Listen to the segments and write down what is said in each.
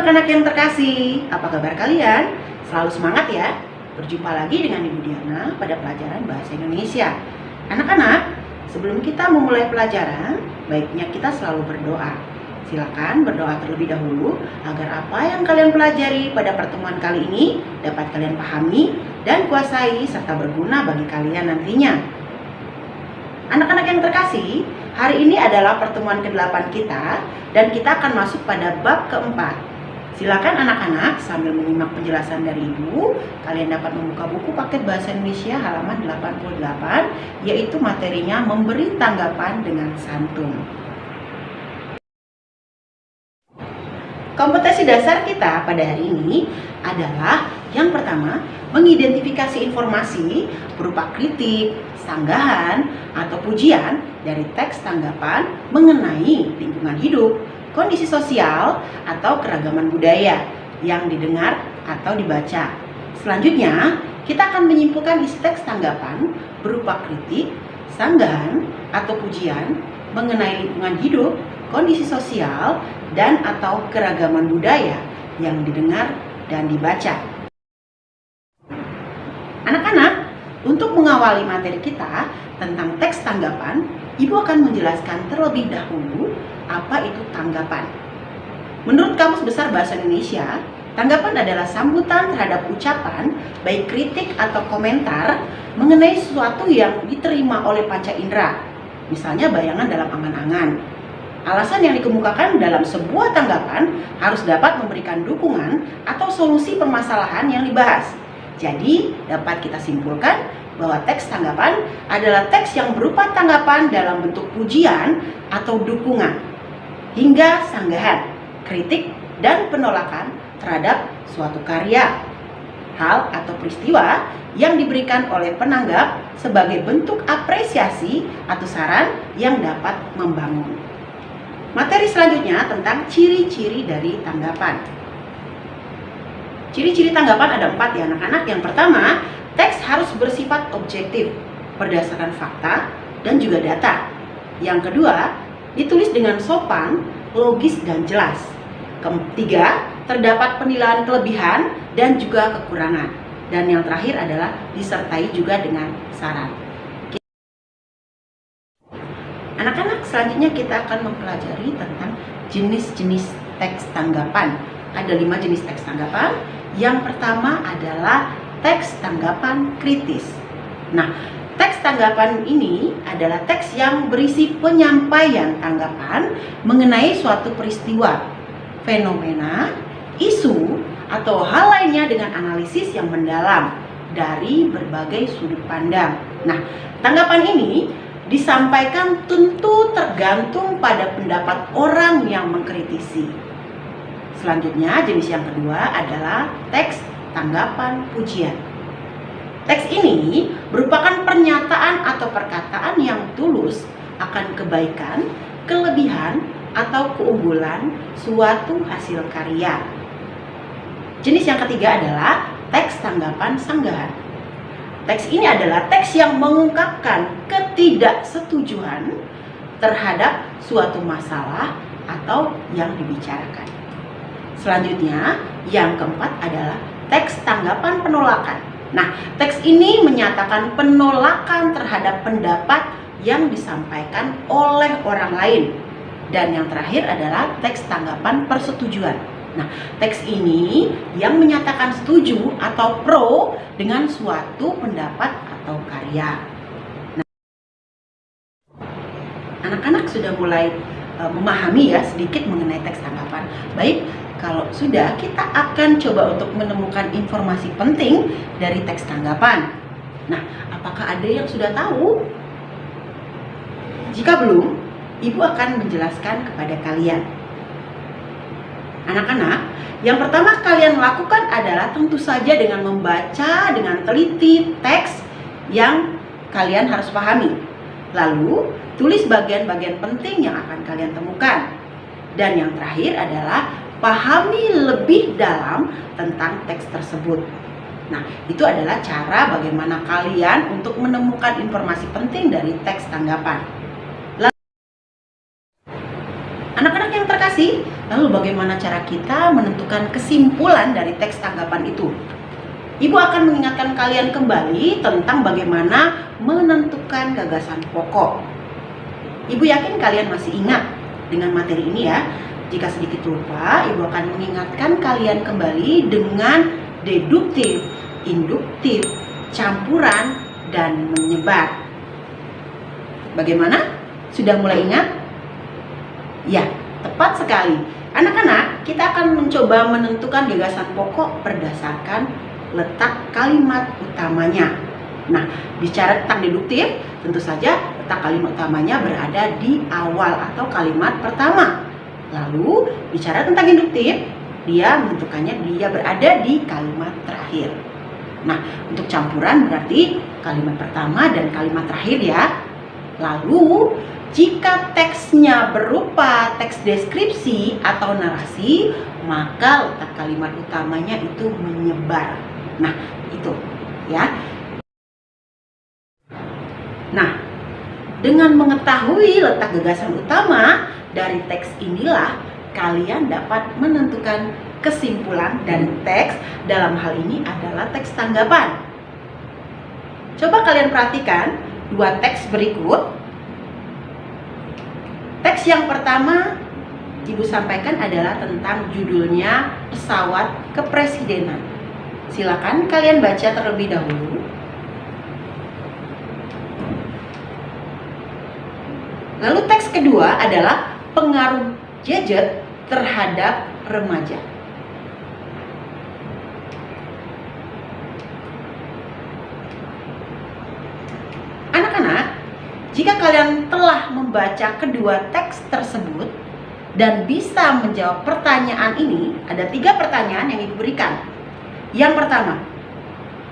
anak-anak yang terkasih, apa kabar kalian? Selalu semangat ya. Berjumpa lagi dengan Ibu Diana pada pelajaran Bahasa Indonesia. Anak-anak, sebelum kita memulai pelajaran, baiknya kita selalu berdoa. Silakan berdoa terlebih dahulu agar apa yang kalian pelajari pada pertemuan kali ini dapat kalian pahami dan kuasai serta berguna bagi kalian nantinya. Anak-anak yang terkasih, hari ini adalah pertemuan ke-8 kita dan kita akan masuk pada bab keempat. Silakan anak-anak sambil menyimak penjelasan dari Ibu, kalian dapat membuka buku paket Bahasa Indonesia halaman 88, yaitu materinya memberi tanggapan dengan santun. Kompetensi dasar kita pada hari ini adalah yang pertama, mengidentifikasi informasi berupa kritik, sanggahan, atau pujian dari teks tanggapan mengenai lingkungan hidup, kondisi sosial, atau keragaman budaya yang didengar atau dibaca. Selanjutnya, kita akan menyimpulkan isi teks tanggapan berupa kritik, sanggahan, atau pujian mengenai lingkungan hidup, kondisi sosial, dan atau keragaman budaya yang didengar dan dibaca. Anak-anak, untuk mengawali materi kita tentang teks tanggapan, Ibu akan menjelaskan terlebih dahulu apa itu tanggapan. Menurut Kamus Besar Bahasa Indonesia, tanggapan adalah sambutan terhadap ucapan, baik kritik atau komentar mengenai sesuatu yang diterima oleh panca indera, misalnya bayangan dalam angan-angan. Alasan yang dikemukakan dalam sebuah tanggapan harus dapat memberikan dukungan atau solusi permasalahan yang dibahas. Jadi, dapat kita simpulkan bahwa teks tanggapan adalah teks yang berupa tanggapan dalam bentuk pujian atau dukungan, hingga sanggahan, kritik, dan penolakan terhadap suatu karya, hal atau peristiwa yang diberikan oleh penanggap sebagai bentuk apresiasi atau saran yang dapat membangun. Materi selanjutnya tentang ciri-ciri dari tanggapan. Ciri-ciri tanggapan ada 4 ya anak-anak. Yang pertama, teks harus bersifat objektif, berdasarkan fakta dan juga data. Yang kedua, ditulis dengan sopan, logis dan jelas. Ketiga, terdapat penilaian kelebihan dan juga kekurangan. Dan yang terakhir adalah disertai juga dengan saran. Anak-anak, selanjutnya kita akan mempelajari tentang jenis-jenis teks tanggapan. Ada 5 jenis teks tanggapan. Yang pertama adalah teks tanggapan kritis. Nah, teks tanggapan ini adalah teks yang berisi penyampaian tanggapan mengenai suatu peristiwa, fenomena, isu, atau hal lainnya dengan analisis yang mendalam dari berbagai sudut pandang. Nah, tanggapan ini disampaikan tentu tergantung pada pendapat orang yang mengkritisi. Selanjutnya, jenis yang kedua adalah teks tanggapan pujian. Teks ini merupakan pernyataan atau perkataan yang tulus akan kebaikan, kelebihan, atau keunggulan suatu hasil karya. Jenis yang ketiga adalah teks tanggapan sanggahan. Teks ini adalah teks yang mengungkapkan ketidaksetujuan terhadap suatu masalah atau yang dibicarakan. Selanjutnya, yang keempat adalah teks tanggapan penolakan. Nah, teks ini menyatakan penolakan terhadap pendapat yang disampaikan oleh orang lain. Dan yang terakhir adalah teks tanggapan persetujuan. Nah, teks ini yang menyatakan setuju atau pro dengan suatu pendapat atau karya. Nah, anak-anak sudah mulai memahami ya sedikit mengenai teks tanggapan. Baik, kalau sudah, kita akan coba untuk menemukan informasi penting dari teks tanggapan. Nah, apakah ada yang sudah tahu? Jika belum, Ibu akan menjelaskan kepada kalian. Anak-anak, yang pertama kalian lakukan adalah tentu saja dengan membaca dengan teliti teks yang kalian harus pahami. Lalu, tulis bagian-bagian penting yang akan kalian temukan. Dan yang terakhir adalah pahami lebih dalam tentang teks tersebut. Nah, itu adalah cara bagaimana kalian untuk menemukan informasi penting dari teks tanggapan. Anak-anak yang terkasih, kasih. Lalu bagaimana cara kita menentukan kesimpulan dari teks tanggapan itu? Ibu akan mengingatkan kalian kembali tentang bagaimana menentukan gagasan pokok. Ibu yakin kalian masih ingat dengan materi ini ya. Jika sedikit lupa, Ibu akan mengingatkan kalian kembali dengan deduktif, induktif, campuran, dan menyebar. Bagaimana? Sudah mulai ingat? Ya, tepat sekali. Anak-anak, kita akan mencoba menentukan gagasan pokok berdasarkan letak kalimat utamanya. Nah, bicara tentang deduktif, tentu saja letak kalimat utamanya berada di awal atau kalimat pertama. Lalu, bicara tentang induktif, dia menentukannya dia berada di kalimat terakhir. Nah, untuk campuran berarti kalimat pertama dan kalimat terakhir ya. Lalu, jika teksnya berupa teks deskripsi atau narasi, maka letak kalimat utamanya itu menyebar. Nah, itu ya. Nah, dengan mengetahui letak gagasan utama dari teks inilah kalian dapat menentukan kesimpulan dari teks. Dalam hal ini adalah teks tanggapan. Coba kalian perhatikan dua teks berikut. Teks yang pertama Ibu sampaikan adalah tentang judulnya Pesawat Kepresidenan. Silakan kalian baca terlebih dahulu. Lalu teks kedua adalah pengaruh gadget terhadap remaja. Anak-anak, jika kalian telah membaca kedua teks tersebut dan bisa menjawab pertanyaan ini, ada 3 pertanyaan yang Ibu berikan. Yang pertama,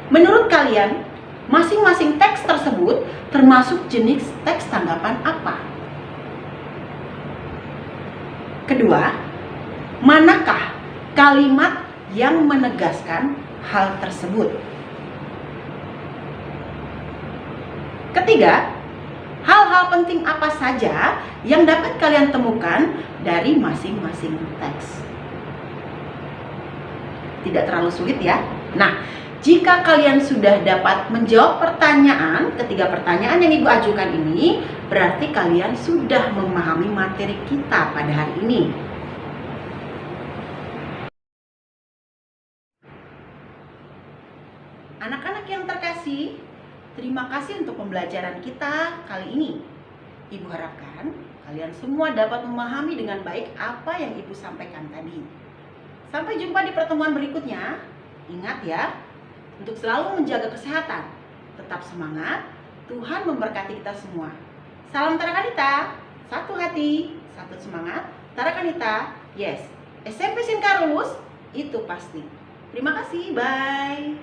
menurut kalian masing-masing teks tersebut termasuk jenis teks tanggapan apa? Kedua, manakah kalimat yang menegaskan hal tersebut? Ketiga, hal-hal penting apa saja yang dapat kalian temukan dari masing-masing teks? Tidak terlalu sulit ya. Nah, jika kalian sudah dapat menjawab pertanyaan, ketiga pertanyaan yang Ibu ajukan ini, berarti kalian sudah memahami materi kita pada hari ini. Anak-anak yang terkasih, terima kasih untuk pembelajaran kita kali ini. Ibu harapkan kalian semua dapat memahami dengan baik apa yang Ibu sampaikan tadi. Sampai jumpa di pertemuan berikutnya. Ingat ya, untuk selalu menjaga kesehatan. Tetap semangat, Tuhan memberkati kita semua. Salam Tarakanita, satu hati, satu semangat. Tarakanita, yes. SMP Sin Carolus, itu pasti. Terima kasih, bye.